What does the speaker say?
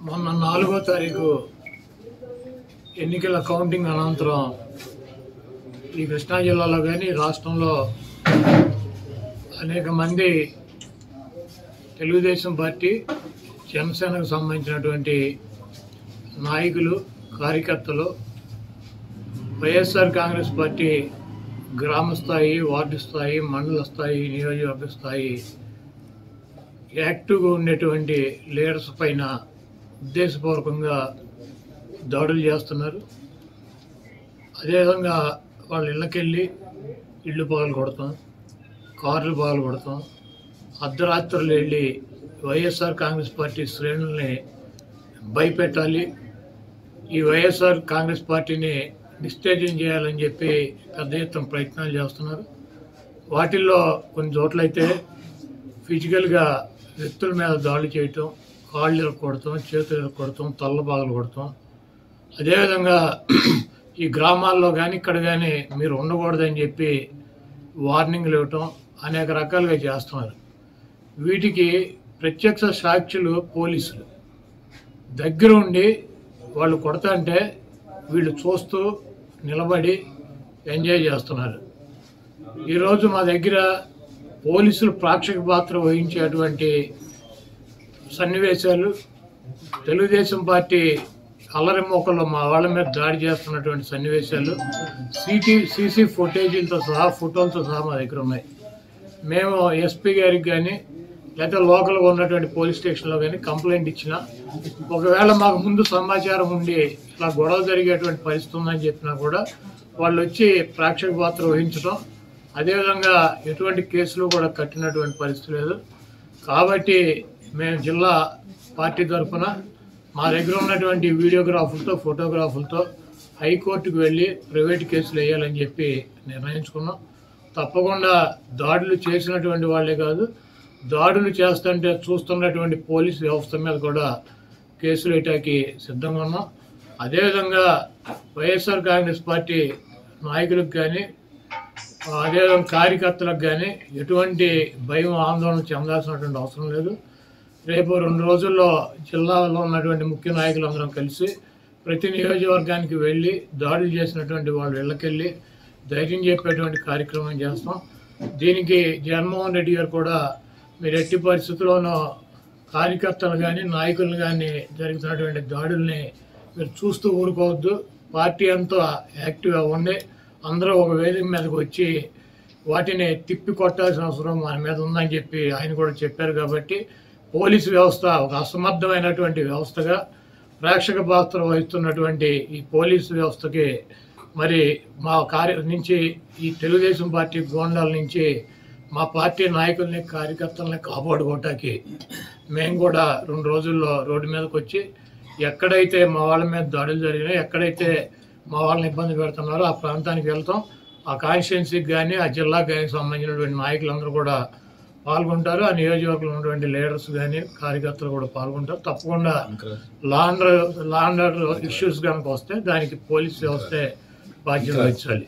మొన్న 4వ తారీఖు ఎన్నికల కౌంటింగ్ అనంతరం ఈ కృష్ణా జిల్లాలో కానీ రాష్ట్రంలో అనేక మంది తెలుగుదేశం పార్టీ జనసేనకు సంబంధించినటువంటి నాయకులు కార్యకర్తలు వైఎస్ఆర్ కాంగ్రెస్ పార్టీ గ్రామ స్థాయి, వార్డు స్థాయి, మండల స్థాయి, నియోజకవర్గ స్థాయి యాక్టివ్గా ఉండేటువంటి లీడర్స్ పైన ఉద్దేశపూర్వకంగా దాడులు చేస్తున్నారు. అదేవిధంగా వాళ్ళ ఇళ్ళకెళ్ళి ఇళ్ళు పగలు కొడతాం, కార్లు పగలు కొడతాం, అర్ధరాత్రులు వెళ్ళి వైఎస్ఆర్ కాంగ్రెస్ పార్టీ శ్రేణుల్ని భయపెట్టాలి, ఈ వైఎస్ఆర్ కాంగ్రెస్ పార్టీని డిస్టేజింగ్ చేయాలని చెప్పి పెద్ద ఎత్తున ప్రయత్నాలు చేస్తున్నారు. వాటిల్లో కొన్ని చోట్లయితే ఫిజికల్గా వ్యక్తుల మీద దాడులు చేయటం, కాళ్ళు ఇరక్కొడతాం, చేతులు ఇరక్కొడతాం, తల్ల బాగలు కొడతాం. అదేవిధంగా ఈ గ్రామాల్లో కానీ ఇక్కడ కానీ మీరు ఉండకూడదని చెప్పి వార్నింగ్లు ఇవ్వటం అనేక రకాలుగా చేస్తున్నారు. వీటికి ప్రత్యక్ష సాక్షులు పోలీసులు దగ్గర ఉండి వాళ్ళు కొడతాంటే వీళ్ళు చూస్తూ నిలబడి ఎంజాయ్ చేస్తున్నారు. ఈరోజు మా దగ్గర పోలీసులు ప్రేక్షక పాత్ర వహించేటువంటి సన్నివేశాలు, తెలుగుదేశం పార్టీ అల్లరి మోకల్లో మా వాళ్ళ మీద దాడి చేస్తున్నటువంటి సన్నివేశాలు సీసీ ఫుటేజీలతో సహా, ఫోటోలతో సహా మా దగ్గర ఉన్నాయి. మేము ఎస్పీ గారికి కానీ లేదా లోకల్గా ఉన్నటువంటి పోలీస్ స్టేషన్లో కానీ కంప్లైంట్ ఇచ్చినా, ఒకవేళ మాకు ముందు సమాచారం ఉండి ఇలా గొడవ జరిగేటువంటి పరిస్థితి ఉందని చెప్పినా కూడా వాళ్ళు వచ్చి ప్రేక్షక పాత్ర వహించడం, అదేవిధంగా ఎటువంటి కేసులు కూడా కట్టినటువంటి పరిస్థితి లేదు. కాబట్టి మేము జిల్లా పార్టీ తరఫున మా దగ్గర ఉన్నటువంటి వీడియోగ్రాఫులతో, ఫోటోగ్రాఫులతో హైకోర్టుకు వెళ్ళి ప్రైవేట్ కేసులు వేయాలని చెప్పి నిర్ణయించుకున్నాం. తప్పకుండా దాడులు చేసినటువంటి వాళ్ళే కాదు, దాడులు చేస్తుంటే చూస్తున్నటువంటి పోలీసు వ్యవస్థ మీద కూడా కేసులు వేయటానికి సిద్ధంగా ఉన్నాం. అదేవిధంగా వైఎస్ఆర్ కాంగ్రెస్ పార్టీ నాయకులకు కానీ అదేవిధంగా కార్యకర్తలకు కానీ ఎటువంటి భయం, ఆందోళన చెందాల్సినటువంటి అవసరం లేదు. రేపు 2 రోజుల్లో జిల్లాలో ఉన్నటువంటి ముఖ్య నాయకులందరం కలిసి ప్రతి నియోజకవర్గానికి వెళ్ళి దాడులు చేసినటువంటి వాళ్ళు ఇళ్ళకెళ్ళి ధైర్యం చెప్పేటువంటి కార్యక్రమం చేస్తాం. దీనికి జగన్మోహన్ రెడ్డి గారు కూడా మీరు ఎట్టి పరిస్థితుల్లోనూ కార్యకర్తలు కానీ నాయకులను కానీ జరుగుతున్నటువంటి దాడుల్ని మీరు చూస్తూ ఊరుకోవద్దు, పార్టీ అంతా యాక్టివ్గా ఉండి అందరూ ఒక వేదిక మీదకి వచ్చి వాటిని తిప్పి కొట్టాల్సిన అవసరం మన మీద ఉందని చెప్పి ఆయన కూడా చెప్పారు. కాబట్టి పోలీసు వ్యవస్థ ఒక అసమర్థమైనటువంటి వ్యవస్థగా ప్రేక్షక పాత్ర వహిస్తున్నటువంటి ఈ పోలీసు వ్యవస్థకి మరి మా నుంచి ఈ తెలుగుదేశం పార్టీ గోండాల నుంచి మా పార్టీ నాయకుల్ని, కార్యకర్తల్ని కాపాడుకోవటానికి మేము కూడా 2 రోజుల్లో రోడ్డు మీదకి వచ్చి ఎక్కడైతే మా వాళ్ళ మీద దాడులు జరిగినాయో, ఎక్కడైతే మా వాళ్ళని ఇబ్బంది పెడుతున్నారో ఆ ప్రాంతానికి వెళ్తాం. ఆ కాన్స్టిట్యున్సీకి కానీ ఆ జిల్లాకు కానీ సంబంధించినటువంటి నాయకులందరూ కూడా పాల్గొంటారు. ఆ నియోజకవర్గంలో ఉన్నటువంటి లీడర్స్ కానీ కార్యకర్తలు కూడా పాల్గొంటారు. తప్పకుండా లా అండ్ ఆర్డర్ ఇష్యూస్ కనుక వస్తే దానికి పోలీస్ వ్యవస్థే బాధ్యత వహించాలి.